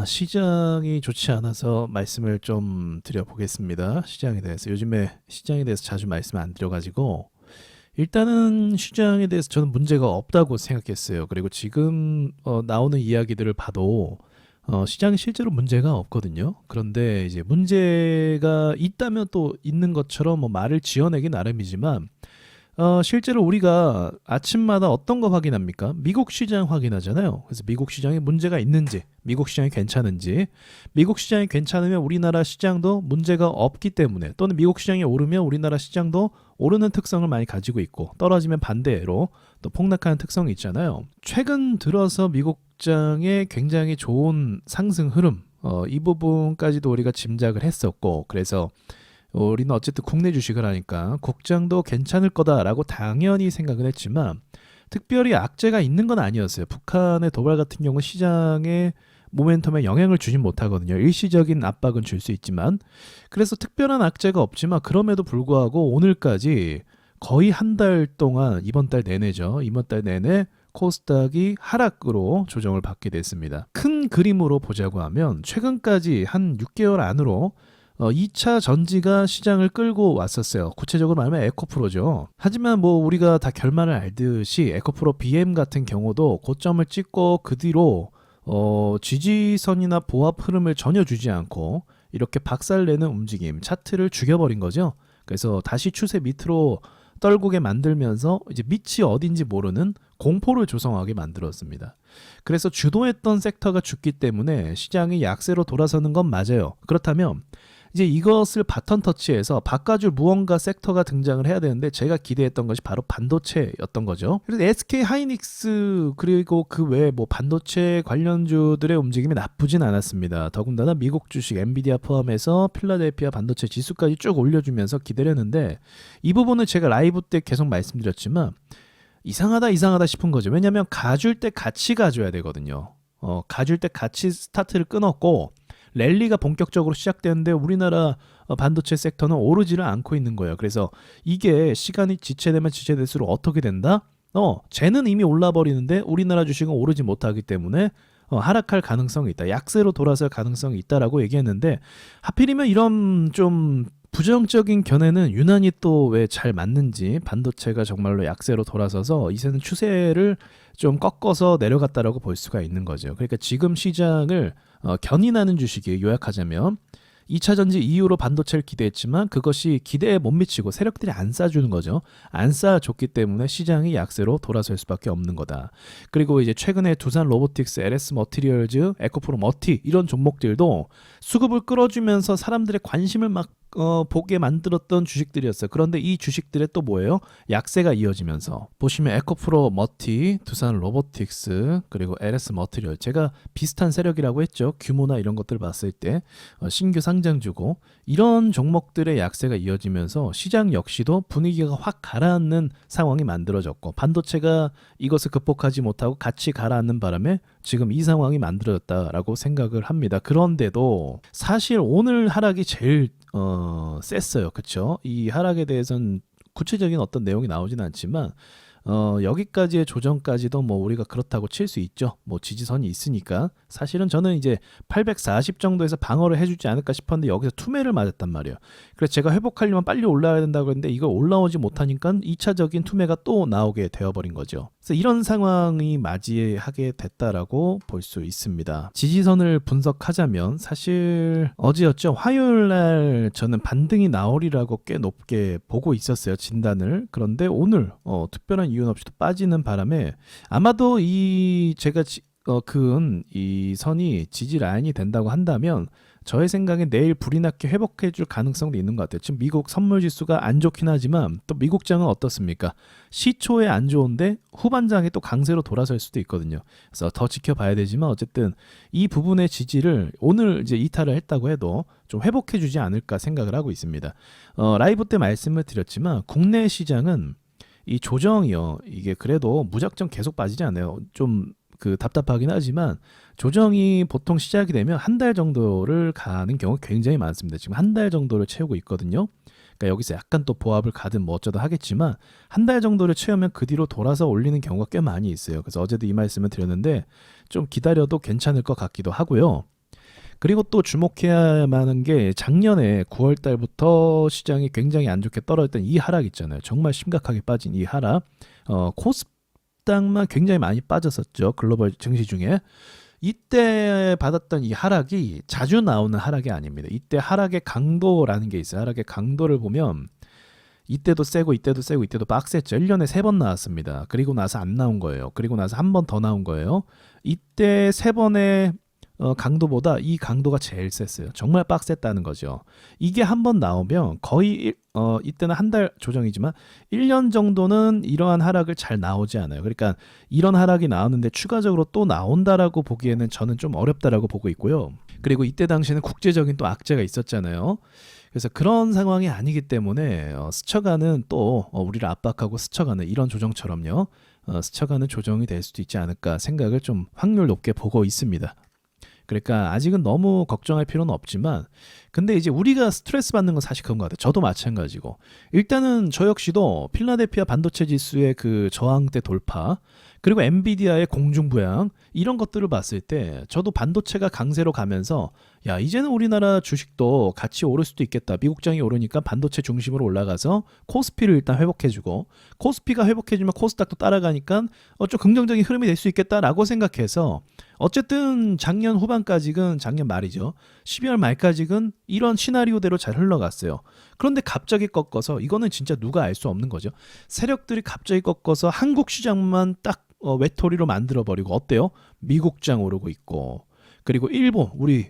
시장이 좋지 않아서 말씀을 좀 드려보겠습니다. 시장에 대해서. 요즘에 시장에 대해서 자주 말씀 안 드려가지고, 일단은 시장에 대해서 저는 문제가 없다고 생각했어요. 그리고 지금 나오는 이야기들을 봐도 시장에 실제로 문제가 없거든요. 그런데 이제 문제가 있다면 또 있는 것처럼 뭐 말을 지어내기 나름이지만, 실제로 우리가 아침마다 어떤 거 확인합니까? 미국 시장 확인하잖아요. 그래서 미국 시장에 문제가 있는지, 미국 시장이 괜찮은지, 미국 시장이 괜찮으면 우리나라 시장도 문제가 없기 때문에, 또는 미국 시장이 오르면 우리나라 시장도 오르는 특성을 많이 가지고 있고, 떨어지면 반대로 또 폭락하는 특성이 있잖아요. 최근 들어서 미국 시장의 굉장히 좋은 상승 흐름, 이 부분까지도 우리가 짐작을 했었고, 그래서 우리는 어쨌든 국내 주식을 하니까 국장도 괜찮을 거다라고 당연히 생각을 했지만, 특별히 악재가 있는 건 아니었어요. 북한의 도발 같은 경우 시장에 모멘텀에 영향을 주진 못하거든요. 일시적인 압박은 줄 수 있지만, 그래서 특별한 악재가 없지만, 그럼에도 불구하고 오늘까지 거의 한 달 동안, 이번 달 내내죠. 이번 달 내내 코스닥이 하락으로 조정을 받게 됐습니다. 큰 그림으로 보자고 하면 최근까지 한 6개월 안으로 2차 전지가 시장을 끌고 왔었어요. 구체적으로 말하면 에코프로죠. 하지만 뭐 우리가 다 결말을 알듯이 에코프로 BM 같은 경우도 고점을 찍고 그 뒤로 지지선이나 보합 흐름을 전혀 주지 않고 이렇게 박살내는 움직임, 차트를 죽여버린 거죠. 그래서 다시 추세 밑으로 떨구게 만들면서 이제 밑이 어딘지 모르는 공포를 조성하게 만들었습니다. 그래서 주도했던 섹터가 죽기 때문에 시장이 약세로 돌아서는 건 맞아요. 그렇다면 이제 이것을 바턴 터치해서 바꿔줄 무언가 섹터가 등장을 해야 되는데, 제가 기대했던 것이 바로 반도체였던 거죠. 그래서 SK 하이닉스 그리고 그 외에 뭐 반도체 관련주들의 움직임이 나쁘진 않았습니다. 더군다나 미국 주식 엔비디아 포함해서 필라델피아 반도체 지수까지 쭉 올려주면서 기대를 했는데, 이 부분은 제가 라이브 때 계속 말씀드렸지만 이상하다 싶은 거죠. 왜냐하면 가줄 때 같이 가줘야 되거든요. 가줄 때 같이 스타트를 끊었고 랠리가 본격적으로 시작되는데 우리나라 반도체 섹터는 오르지를 않고 있는 거예요. 그래서 이게 시간이 지체되면 지체될수록 어떻게 된다? 쟤는 이미 올라버리는데 우리나라 주식은 오르지 못하기 때문에 하락할 가능성이 있다. 약세로 돌아설 가능성이 있다라고 얘기했는데, 하필이면 이런 좀 부정적인 견해는 유난히 또 왜 잘 맞는지, 반도체가 정말로 약세로 돌아서서 이제는 추세를 좀 꺾어서 내려갔다라고 볼 수가 있는 거죠. 그러니까 지금 시장을 견인하는 주식이, 요약하자면 2차 전지 이후로 반도체를 기대했지만 그것이 기대에 못 미치고 세력들이 안 싸주는 거죠. 안 싸줬기 때문에 시장이 약세로 돌아설 수밖에 없는 거다. 그리고 이제 최근에 두산 로보틱스, LS 머티리얼즈, 에코프로 머티 이런 종목들도 수급을 끌어주면서 사람들의 관심을 막 보게 만들었던 주식들이었어요. 그런데 이 주식들의 또 뭐예요? 약세가 이어지면서 보시면 에코프로 머티, 두산 로보틱스, 그리고 LS 머티리얼, 제가 비슷한 세력이라고 했죠. 규모나 이런 것들 봤을 때 신규 상장주고, 이런 종목들의 약세가 이어지면서 시장 역시도 분위기가 확 가라앉는 상황이 만들어졌고, 반도체가 이것을 극복하지 못하고 같이 가라앉는 바람에 지금 이 상황이 만들어졌다라고 생각을 합니다. 그런데도 사실 오늘 하락이 제일 셌어요. 그쵸? 이 하락에 대해서는 구체적인 어떤 내용이 나오진 않지만 여기까지의 조정까지도 뭐 우리가 그렇다고 칠 수 있죠. 뭐 지지선이 있으니까. 사실은 저는 이제 840 정도에서 방어를 해주지 않을까 싶었는데 여기서 투매를 맞았단 말이에요. 그래서 제가 회복하려면 빨리 올라와야 된다고 했는데 이걸 올라오지 못하니까 2차적인 투매가 또 나오게 되어버린 거죠. 그래서 이런 상황이 맞이하게 됐다라고 볼 수 있습니다. 지지선을 분석하자면 사실 어제였죠. 화요일날 저는 반등이 나오리라고 꽤 높게 보고 있었어요. 진단을. 그런데 오늘 특별한 이유 없이 또 빠지는 바람에 아마도 이 제가 그은 이 선이 지지 라인이 된다고 한다면 저의 생각에 내일 불이 나게 회복해 줄 가능성도 있는 것 같아요. 지금 미국 선물 지수가 안 좋긴 하지만 또 미국장은 어떻습니까? 시초에 안 좋은데 후반장에 또 강세로 돌아설 수도 있거든요. 그래서 더 지켜봐야 되지만 어쨌든 이 부분의 지지를 오늘 이제 이탈을 했다고 해도 좀 회복해 주지 않을까 생각을 하고 있습니다. 라이브 때 말씀을 드렸지만 국내 시장은 이 조정이요, 이게 그래도 무작정 계속 빠지지 않아요. 좀 답답하긴 하지만 조정이 보통 시작이 되면 한 달 정도를 가는 경우가 굉장히 많습니다. 지금 한 달 정도를 채우고 있거든요. 그러니까 여기서 약간 또 보합을 가든 뭐 어쩌다 하겠지만 한 달 정도를 채우면 그 뒤로 돌아서 올리는 경우가 꽤 많이 있어요. 그래서 어제도 이 말씀을 드렸는데 좀 기다려도 괜찮을 것 같기도 하고요. 그리고 또 주목해야 하는 게 작년에 9월 달부터 시장이 굉장히 안 좋게 떨어졌던 이 하락 있잖아요. 정말 심각하게 빠진 이 하락. 코스닥만 굉장히 많이 빠졌었죠. 글로벌 증시 중에. 이때 받았던 이 하락이 자주 나오는 하락이 아닙니다. 이때 하락의 강도라는 게 있어요. 하락의 강도를 보면 이때도 세고 이때도 세고 이때도 빡셌죠. 1년에 3번 나왔습니다. 그리고 나서 안 나온 거예요. 그리고 나서 한 번 더 나온 거예요. 이때 3번의 강도보다 이 강도가 제일 셌어요. 정말 빡셌다는 거죠. 이게 한 번 나오면 거의 이때는 한 달 조정이지만 1년 정도는 이러한 하락을 잘 나오지 않아요. 그러니까 이런 하락이 나오는데 추가적으로 또 나온다라고 보기에는 저는 좀 어렵다라고 보고 있고요. 그리고 이때 당시에는 국제적인 또 악재가 있었잖아요. 그래서 그런 상황이 아니기 때문에 스쳐가는 또 우리를 압박하고 스쳐가는 이런 조정처럼요. 스쳐가는 조정이 될 수도 있지 않을까 생각을 좀 확률 높게 보고 있습니다. 그러니까 아직은 너무 걱정할 필요는 없지만 근데 이제 우리가 스트레스 받는 건 사실 그런 것 같아요. 저도 마찬가지고 일단은 저 역시도 필라델피아 반도체 지수의 그 저항대 돌파 그리고 엔비디아의 공중부양 이런 것들을 봤을 때 저도 반도체가 강세로 가면서 야 이제는 우리나라 주식도 같이 오를 수도 있겠다. 미국장이 오르니까 반도체 중심으로 올라가서 코스피를 일단 회복해주고 코스피가 회복해주면 코스닥도 따라가니까 좀 긍정적인 흐름이 될 수 있겠다라고 생각해서 어쨌든 작년 후반까지는 작년 말이죠. 12월 말까지는 이런 시나리오대로 잘 흘러갔어요. 그런데 갑자기 꺾어서 이거는 진짜 누가 알 수 없는 거죠. 세력들이 갑자기 꺾어서 한국 시장만 딱 외톨이로 만들어버리고 어때요? 미국장 오르고 있고 그리고 일본 우리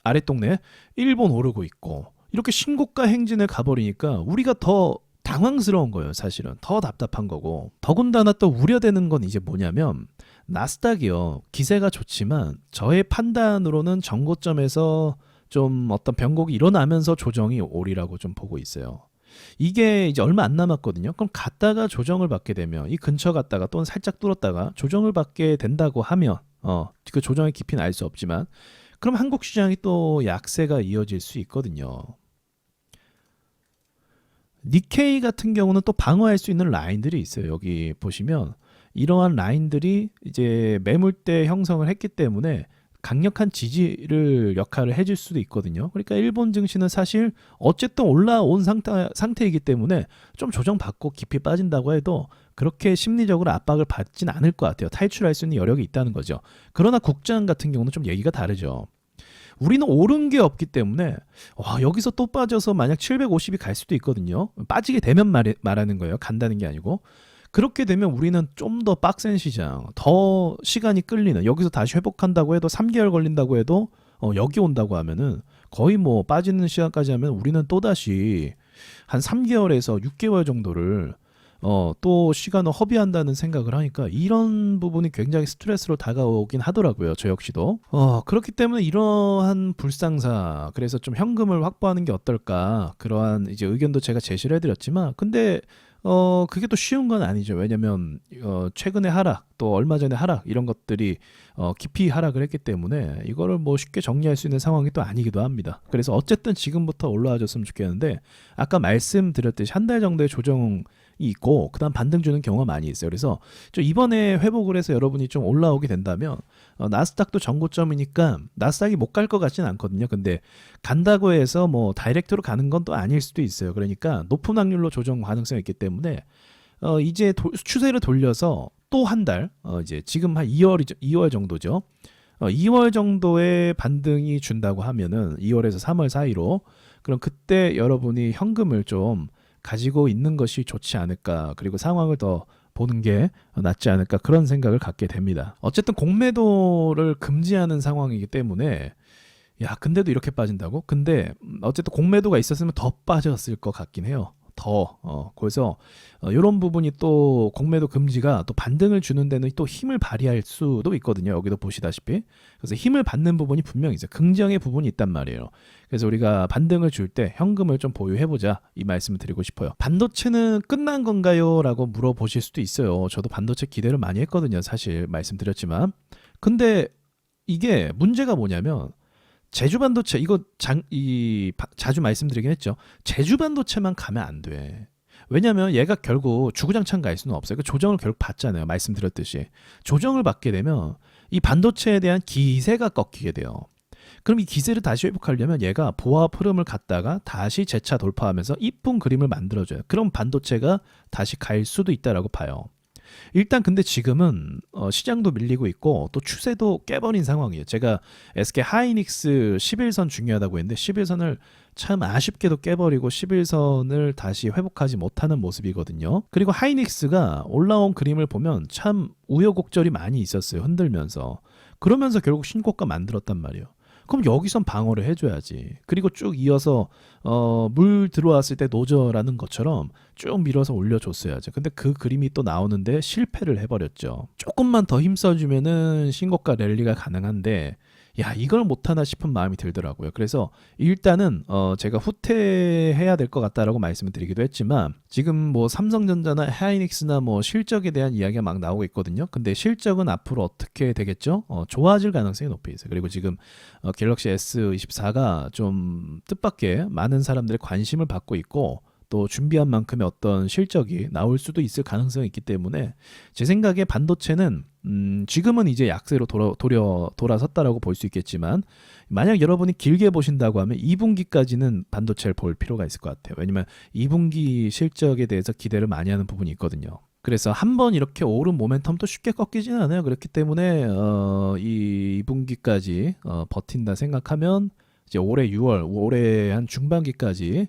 아랫동네 일본 오르고 있고 이렇게 신고가 행진을 가버리니까 우리가 더 당황스러운 거예요. 사실은 더 답답한 거고 더군다나 또 우려되는 건 이제 뭐냐면 나스닥이요. 기세가 좋지만 저의 판단으로는 정고점에서 좀 어떤 변곡이 일어나면서 조정이 오리라고 좀 보고 있어요. 이게 이제 얼마 안 남았거든요. 그럼 갔다가 조정을 받게 되면 이 근처 갔다가 또는 살짝 뚫었다가 조정을 받게 된다고 하면 그 조정의 깊이는 알 수 없지만 그럼 한국 시장이 또 약세가 이어질 수 있거든요. 니케이 같은 경우는 또 방어할 수 있는 라인들이 있어요. 여기 보시면 이러한 라인들이 이제 매물대 형성을 했기 때문에 강력한 지지를 역할을 해줄 수도 있거든요. 그러니까 일본 증시는 사실 어쨌든 올라온 상태이기 때문에 좀 조정받고 깊이 빠진다고 해도 그렇게 심리적으로 압박을 받진 않을 것 같아요. 탈출할 수 있는 여력이 있다는 거죠. 그러나 국장 같은 경우는 좀 얘기가 다르죠. 우리는 오른 게 없기 때문에 여기서 또 빠져서 만약 750이 갈 수도 있거든요. 빠지게 되면 말하는 거예요. 간다는 게 아니고. 그렇게 되면 우리는 좀 더 빡센 시장, 더 시간이 끌리는 여기서 다시 회복한다고 해도 3개월 걸린다고 해도 여기 온다고 하면은 거의 뭐 빠지는 시간까지 하면 우리는 또다시 한 3개월에서 6개월 정도를 또 시간을 허비한다는 생각을 하니까 이런 부분이 굉장히 스트레스로 다가오긴 하더라고요. 저 역시도. 그렇기 때문에 이러한 불상사 그래서 좀 현금을 확보하는 게 어떨까 그러한 이제 의견도 제가 제시를 해드렸지만 근데 그게 또 쉬운 건 아니죠. 왜냐면 최근에 하락 또 얼마 전에 하락 이런 것들이 깊이 하락을 했기 때문에 이거를 뭐 쉽게 정리할 수 있는 상황이 또 아니기도 합니다. 그래서 어쨌든 지금부터 올라와 줬으면 좋겠는데 아까 말씀드렸듯이 한 달 정도의 조정이 있고 그다음 반등 주는 경우가 많이 있어요. 그래서 좀 이번에 회복을 해서 여러분이 좀 올라오게 된다면 나스닥도 전고점이니까 나스닥이 못 갈 것 같지는 않거든요. 근데 간다고 해서 뭐 다이렉트로 가는 건 또 아닐 수도 있어요. 그러니까 높은 확률로 조정 가능성이 있기 때문에 이제 추세를 돌려서 또 한 달 이제 지금 한 2월 정도죠. 2월 정도의 반등이 준다고 하면은 2월에서 3월 사이로 그럼 그때 여러분이 현금을 좀 가지고 있는 것이 좋지 않을까. 그리고 상황을 더 보는 게 낫지 않을까 그런 생각을 갖게 됩니다. 어쨌든 공매도를 금지하는 상황이기 때문에 야 근데도 이렇게 빠진다고? 근데 어쨌든 공매도가 있었으면 더 빠졌을 것 같긴 해요. 그래서 이런 부분이 또 공매도 금지가 또 반등을 주는 데는 또 힘을 발휘할 수도 있거든요. 여기도 보시다시피 그래서 힘을 받는 부분이 분명히 있어요. 긍정의 부분이 있단 말이에요. 그래서 우리가 반등을 줄 때 현금을 좀 보유해보자 이 말씀을 드리고 싶어요. 반도체는 끝난 건가요? 라고 물어보실 수도 있어요. 저도 반도체 기대를 많이 했거든요. 사실 말씀드렸지만 근데 이게 문제가 뭐냐면 제주 반도체 이거 자주 말씀드리긴 했죠. 제주 반도체만 가면 안 돼. 왜냐면 얘가 결국 주구장창 갈 수는 없어요. 그 조정을 결국 받잖아요. 말씀드렸듯이. 조정을 받게 되면 이 반도체에 대한 기세가 꺾이게 돼요. 그럼 이 기세를 다시 회복하려면 얘가 보합 흐름을 갖다가 다시 재차 돌파하면서 이쁜 그림을 만들어줘요. 그럼 반도체가 다시 갈 수도 있다라고 봐요. 일단 근데 지금은 시장도 밀리고 있고 또 추세도 깨버린 상황이에요. 제가 SK 하이닉스 11선 중요하다고 했는데 11선을 참 아쉽게도 깨버리고 11선을 다시 회복하지 못하는 모습이거든요. 그리고 하이닉스가 올라온 그림을 보면 참 우여곡절이 많이 있었어요. 흔들면서. 그러면서 결국 신고가 만들었단 말이에요. 그럼 여기선 방어를 해줘야지. 그리고 쭉 이어서 물 들어왔을 때 노저라는 것처럼 쭉 밀어서 올려줬어야죠. 근데 그 그림이 또 나오는데 실패를 해버렸죠. 조금만 더 힘써주면은 신고가 랠리가 가능한데 야 이걸 못하나 싶은 마음이 들더라고요. 그래서 일단은 제가 후퇴해야 될 것 같다라고 말씀을 드리기도 했지만 지금 뭐 삼성전자나 하이닉스나 뭐 실적에 대한 이야기가 막 나오고 있거든요. 근데 실적은 앞으로 어떻게 되겠죠? 좋아질 가능성이 높아 있어요. 그리고 지금 갤럭시 S24가 좀 뜻밖의 많은 사람들의 관심을 받고 있고 또 준비한 만큼의 어떤 실적이 나올 수도 있을 가능성이 있기 때문에 제 생각에 반도체는 지금은 이제 약세로 돌아섰다라고 볼 수 있겠지만 만약 여러분이 길게 보신다고 하면 2분기까지는 반도체를 볼 필요가 있을 것 같아요. 왜냐면 2분기 실적에 대해서 기대를 많이 하는 부분이 있거든요. 그래서 한번 이렇게 오른 모멘텀도 쉽게 꺾이지는 않아요. 그렇기 때문에 이 2분기까지 버틴다 생각하면 이제 올해 6월, 올해 한 중반기까지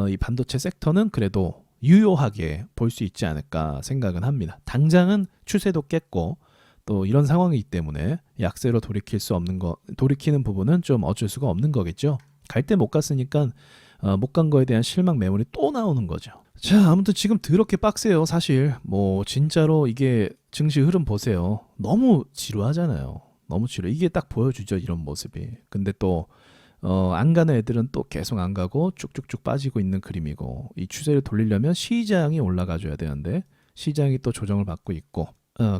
이 반도체 섹터는 그래도 유효하게 볼 수 있지 않을까 생각은 합니다. 당장은 추세도 깼고 또 이런 상황이기 때문에 약세로 돌이키는 부분은 좀 어쩔 수가 없는 거겠죠. 갈 때 못 갔으니까 못 간 거에 대한 실망 매물이 또 나오는 거죠. 자, 아무튼 지금 더럽게 빡세요. 사실 뭐 진짜로 이게 증시 흐름 보세요. 너무 지루하잖아요. 너무 지루. 이게 딱 보여주죠, 이런 모습이. 근데 또 안 가는 애들은 또 계속 안 가고 쭉쭉쭉 빠지고 있는 그림이고 이 추세를 돌리려면 시장이 올라가줘야 되는데 시장이 또 조정을 받고 있고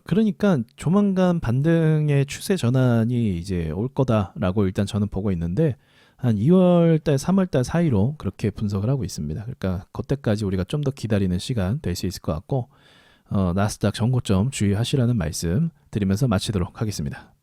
그러니까 조만간 반등의 추세 전환이 이제 올 거다라고 일단 저는 보고 있는데 한 2월달, 3월달 사이로 그렇게 분석을 하고 있습니다. 그러니까 그때까지 우리가 좀 더 기다리는 시간 될 수 있을 것 같고 나스닥 전고점 주의하시라는 말씀 드리면서 마치도록 하겠습니다.